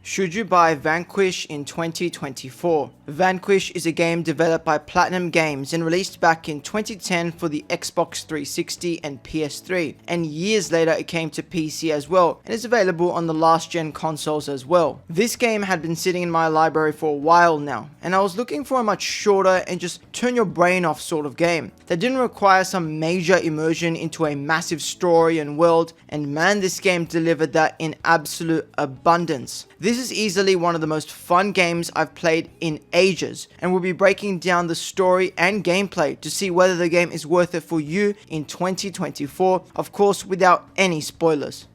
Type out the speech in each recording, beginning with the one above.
Should you buy Vanquish in 2024? Vanquish is a game developed by PlatniumGames and released back in 2010 for the Xbox 360 and PS3, and years later it came to PC as well, and is available on the last gen consoles as well. This game had been sitting in my library for a while now, and I was looking for a much shorter and just turn your brain off sort of game that didn't require some major immersion into a massive story and world, and man, this game delivered that in absolute abundance. This is easily one of the most fun games I've played in ages, and we'll be breaking down the story and gameplay to see whether the game is worth it for you in 2024, of course without any spoilers.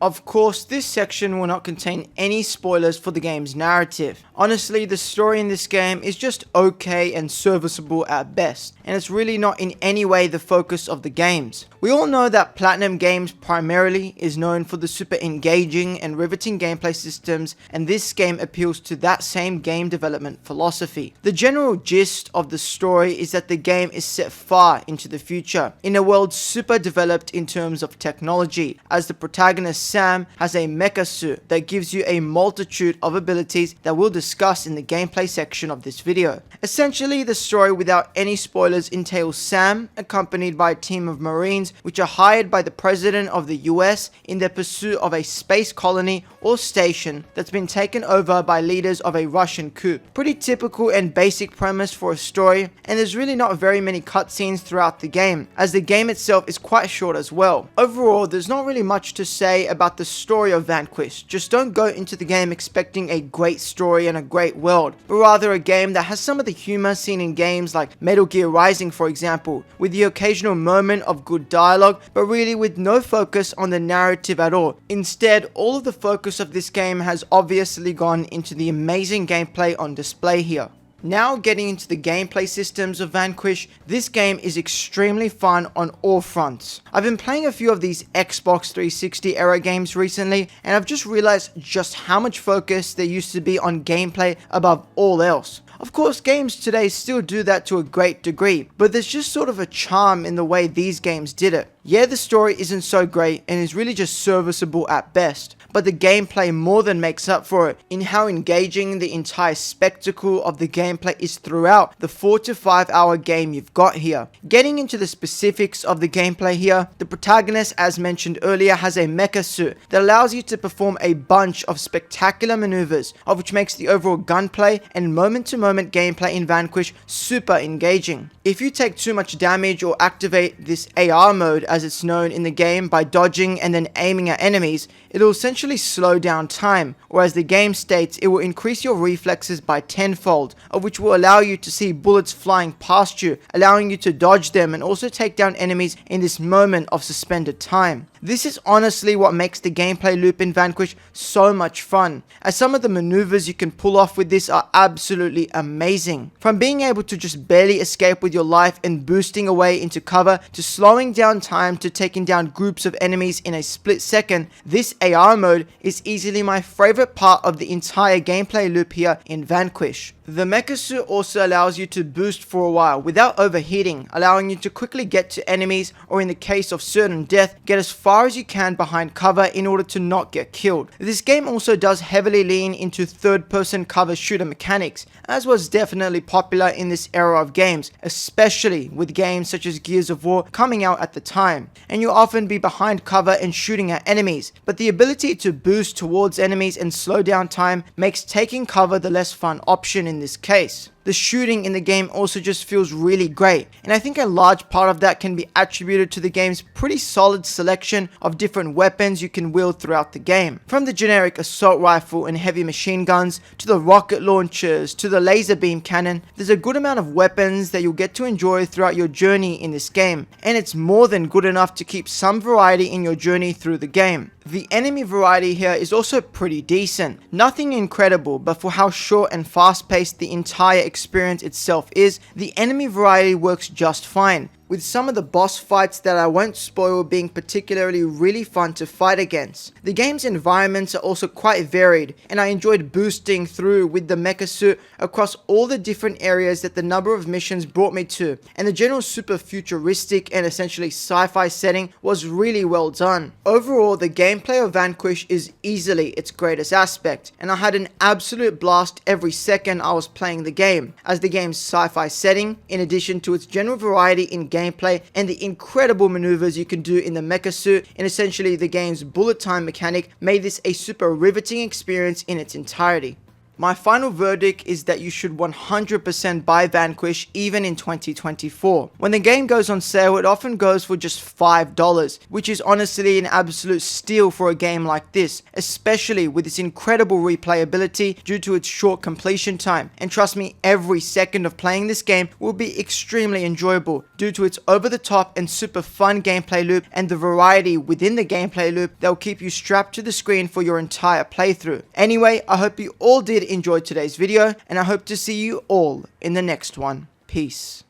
Of course, this section will not contain any spoilers for the game's narrative. Honestly, the story in this game is just okay and serviceable at best, and it's really not in any way the focus of the games. We all know that PlatniumGames primarily is known for the super engaging and riveting gameplay systems, and this game appeals to that same game development philosophy. The general gist of the story is that the game is set far into the future, in a world super developed in terms of technology, as the protagonist Sam has a mecha suit that gives you a multitude of abilities that we'll discuss in the gameplay section of this video. Essentially, the story without any spoilers entails Sam, accompanied by a team of Marines which are hired by the President of the US in their pursuit of a space colony or station that's been taken over by leaders of a Russian coup. Pretty typical and basic premise for a story, and there's really not very many cutscenes throughout the game, as the game itself is quite short as well. Overall, there's not really much to say about the story of Vanquish. Just don't go into the game expecting a great story and a great world, but rather a game that has some of the humor seen in games like Metal Gear Rising, for example, with the occasional moment of good dialogue, but really with no focus on the narrative at all. Instead, all of the focus of this game has obviously gone into the amazing gameplay on display here. Now getting into the gameplay systems of Vanquish, this game is extremely fun on all fronts. I've been playing a few of these Xbox 360 era games recently, and I've just realized just how much focus there used to be on gameplay above all else. Of course, games today still do that to a great degree, but there's just sort of a charm in the way these games did it. Yeah, the story isn't so great and is really just serviceable at best, but the gameplay more than makes up for it in how engaging the entire spectacle of the gameplay is throughout the 4 to 5 hour game you've got here. Getting into the specifics of the gameplay here, the protagonist, as mentioned earlier, has a mecha suit that allows you to perform a bunch of spectacular maneuvers, of which makes the overall gunplay and moment-to-moment gameplay in Vanquish super engaging. If you take too much damage or activate this AR mode, as it's known in the game, by dodging and then aiming at enemies, it will essentially slow down time, or as the game states, it will increase your reflexes by tenfold, of which will allow you to see bullets flying past you, allowing you to dodge them and also take down enemies in this moment of suspended time. This is honestly what makes the gameplay loop in Vanquish so much fun, as some of the maneuvers you can pull off with this are absolutely amazing. From being able to just barely escape with your life and boosting away into cover, to slowing down time, to taking down groups of enemies in a split second, this AR mode is easily my favorite part of the entire gameplay loop here in Vanquish. The mecha suit also allows you to boost for a while without overheating, allowing you to quickly get to enemies, or in the case of certain death, get as far as you can behind cover in order to not get killed. This game also does heavily lean into third-person cover shooter mechanics, as was definitely popular in this era of games, especially with games such as Gears of War coming out at the time, and you'll often be behind cover and shooting at enemies, but the ability to boost towards enemies and slow down time makes taking cover the less fun option in this case. The shooting in the game also just feels really great, and I think a large part of that can be attributed to the game's pretty solid selection of different weapons you can wield throughout the game. From the generic assault rifle and heavy machine guns, to the rocket launchers, to the laser beam cannon, there's a good amount of weapons that you'll get to enjoy throughout your journey in this game, and it's more than good enough to keep some variety in your journey through the game. The enemy variety here is also pretty decent. Nothing incredible, but for how short and fast paced the entire experience itself is, the enemy variety works just fine. with some of the boss fights that I won't spoil being particularly really fun to fight against. The game's environments are also quite varied, and I enjoyed boosting through with the mecha suit across all the different areas that the number of missions brought me to, and the general super futuristic and essentially sci-fi setting was really well done. Overall, the gameplay of Vanquish is easily its greatest aspect, and I had an absolute blast every second I was playing the game, as the game's sci-fi setting, in addition to its general variety in gameplay and the incredible maneuvers you can do in the mecha suit and essentially the game's bullet time mechanic, made this a super riveting experience in its entirety. My final verdict is that you should 100% buy Vanquish even in 2024. When the game goes on sale, it often goes for just $5, which is honestly an absolute steal for a game like this, especially with its incredible replayability due to its short completion time. And trust me, every second of playing this game will be extremely enjoyable due to its over-the-top and super fun gameplay loop and the variety within the gameplay loop that will keep you strapped to the screen for your entire playthrough. Anyway, I hope you all did enjoy today's video, and I hope to see you all in the next one. Peace.